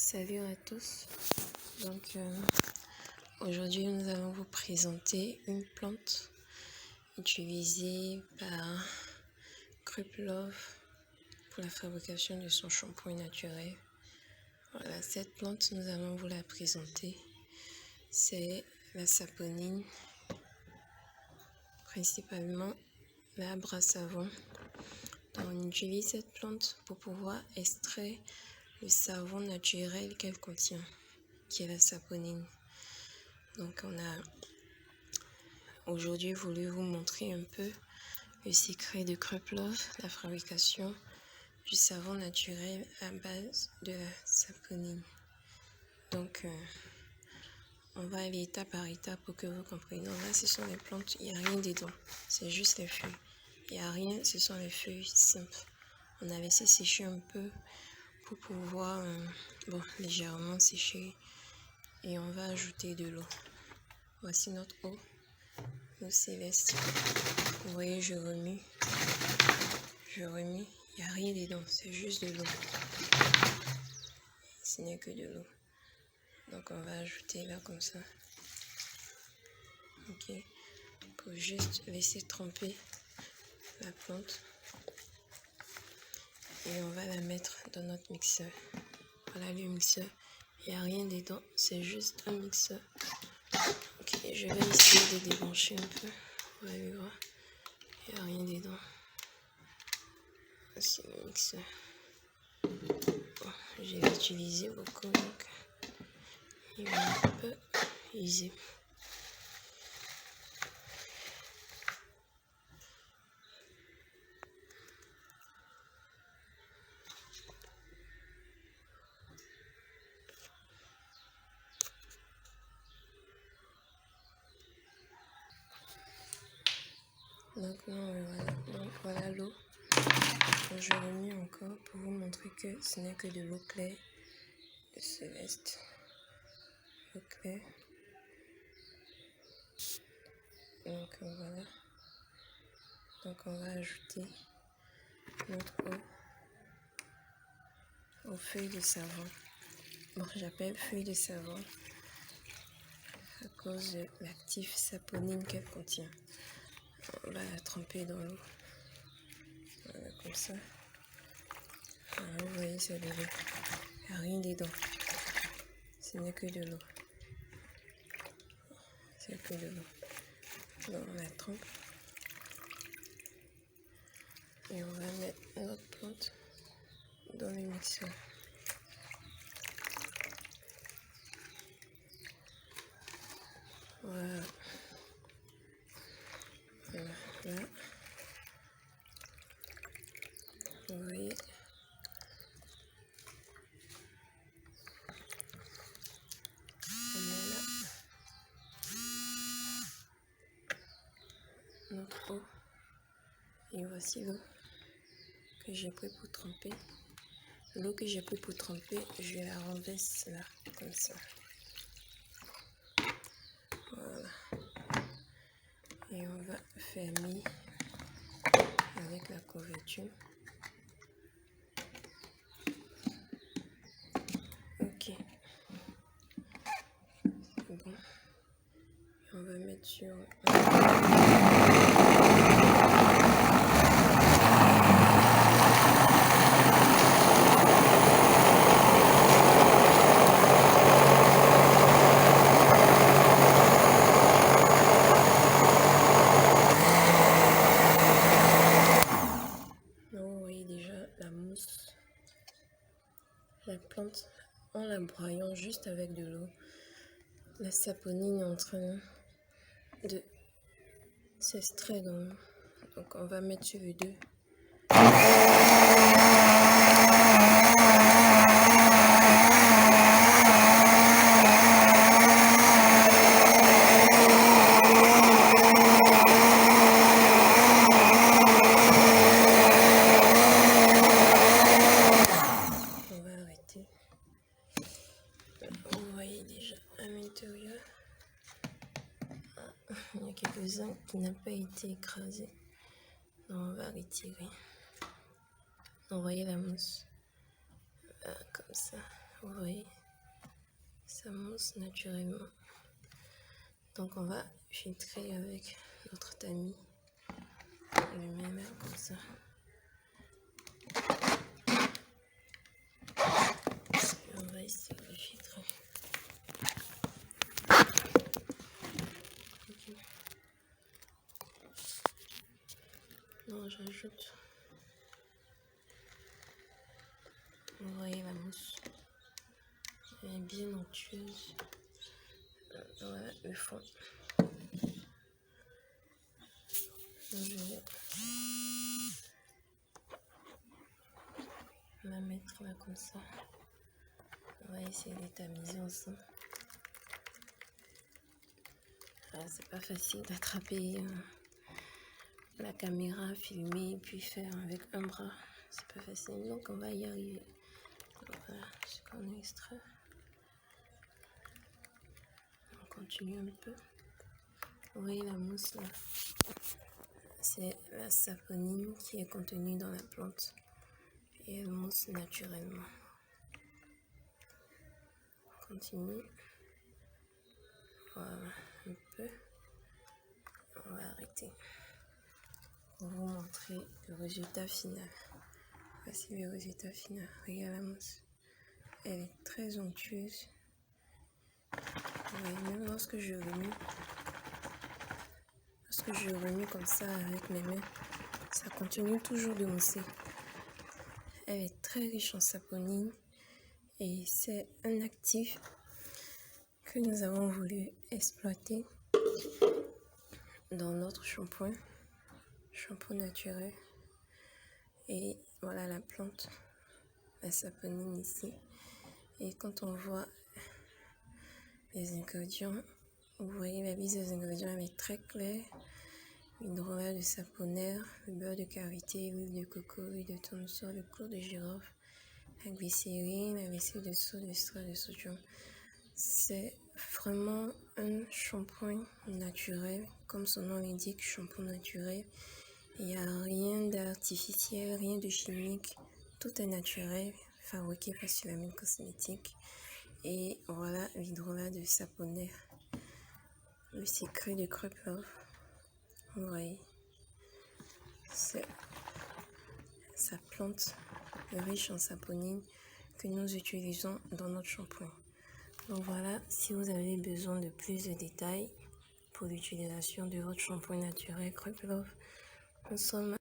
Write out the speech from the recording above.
Salut à tous. Aujourd'hui nous allons vous présenter une plante utilisée par Kruplov pour la fabrication de son shampoing naturel. Voilà, cette plante nous allons vous la présenter. C'est la saponine, principalement l'arbre à savon. Donc, on utilise cette plante pour pouvoir extraire le savon naturel qu'elle contient, qui est la saponine. Donc on a aujourd'hui voulu vous montrer un peu le secret de Kruplov, la fabrication du savon naturel à base de la saponine. Donc on va aller étape par étape pour que vous compreniez. Donc là ce sont les plantes, il n'y a rien dedans, c'est juste les feuilles. Il n'y a rien, ce sont les feuilles simples. On a laissé sécher un peu pour pouvoir légèrement sécher et on va ajouter de l'eau. Voici notre eau céleste. Vous voyez, je remue, il n'y a rien dedans, c'est juste de l'eau. Ce n'est que de l'eau. Donc on va ajouter là comme ça. Ok, pour juste laisser tremper la plante. Et on va la mettre dans notre mixeur. Voilà le mixeur. Il n'y a rien dedans, c'est juste un mixeur. Ok, je vais essayer de débrancher un peu. Vous allez voir, il n'y a rien dedans. Voici le mixeur. Bon, je l'ai utilisé beaucoup, donc il va un peu easy. Donc voilà l'eau. Je remue encore pour vous montrer que ce n'est que de l'eau claire, de céleste. L'eau claire. Donc voilà. Donc on va ajouter notre eau aux feuilles de savon. Bon, j'appelle feuilles de savon à cause de l'actif saponine qu'elle contient. On va la tremper dans l'eau. Voilà, comme ça. Alors, vous voyez, c'est de l'eau. Il n'y a rien dedans. Ce n'est que de l'eau. C'est que de l'eau. Donc on la trempe. Et on va mettre notre plante dans le mixeur. Voilà. Voilà. Là. Vous voyez. On met là notre eau. Et voici l'eau que j'ai pris pour tremper. L'eau que j'ai pris pour tremper, je la renverse là, comme ça. Voilà. Et on va fermer avec la couverture. Ok. C'est bon. On va mettre sur... Vous voyez déjà la mousse. La plante, en la broyant juste avec de l'eau, la saponine est en train de s'extraire dans l'eau. Donc on va mettre sur le 2. On va arrêter. Vous voyez déjà à l'intérieur, il y a quelques-uns qui n'ont pas été écrasés. Donc on va retirer. Vous voyez la mousse, comme ça. Vous voyez, ça mousse naturellement. Donc on va filtrer avec notre tamis. Le même comme ça. Et on va essayer de filtrer. Okay. Non, j'ajoute. Vous voyez la mousse. Elle est bien onctueuse. Voilà le fond. Donc, je vais la mettre là comme ça. On va essayer de tamiser ensemble. C'est pas facile d'attraper la caméra, filmer, puis faire avec un bras. C'est pas facile, donc on va y arriver. Donc, voilà ce qu'on a extrait. On continue un peu. Vous voyez la mousse là. C'est la saponine qui est contenue dans la plante. Et elle mousse naturellement. On continue. Voilà, un peu. On va arrêter. Pour vous montrer le résultat final. Voici le résultat final. Regarde la mousse. Elle est très onctueuse. Et même lorsque je remue comme ça avec mes mains, ça continue toujours de mousser. Elle est très riche en saponine et c'est un actif que nous avons voulu exploiter dans notre shampoing naturel. Et voilà la plante, la saponine ici. Et quand on voit les ingrédients, vous voyez la liste des ingrédients, elle est très claire. L'hydrolat de saponaire, le beurre de karité, l'huile de coco, l'huile de tournesol, le clou de girofle, la glycérine, la lessive de soude, l'extrait de sodium. C'est vraiment un shampoing naturel, comme son nom l'indique, shampoing naturel. Il n'y a rien d'artificiel, rien de chimique, tout est naturel, fabriqué par Sulamine Cosmétique. Et voilà l'hydrolat de saponaire, le secret de Crêpe Love. Vous voyez, c'est sa plante riche en saponine que nous utilisons dans notre shampoing. Donc voilà, si vous avez besoin de plus de détails pour l'utilisation de votre shampoing naturel Crêpe Love, nous sommes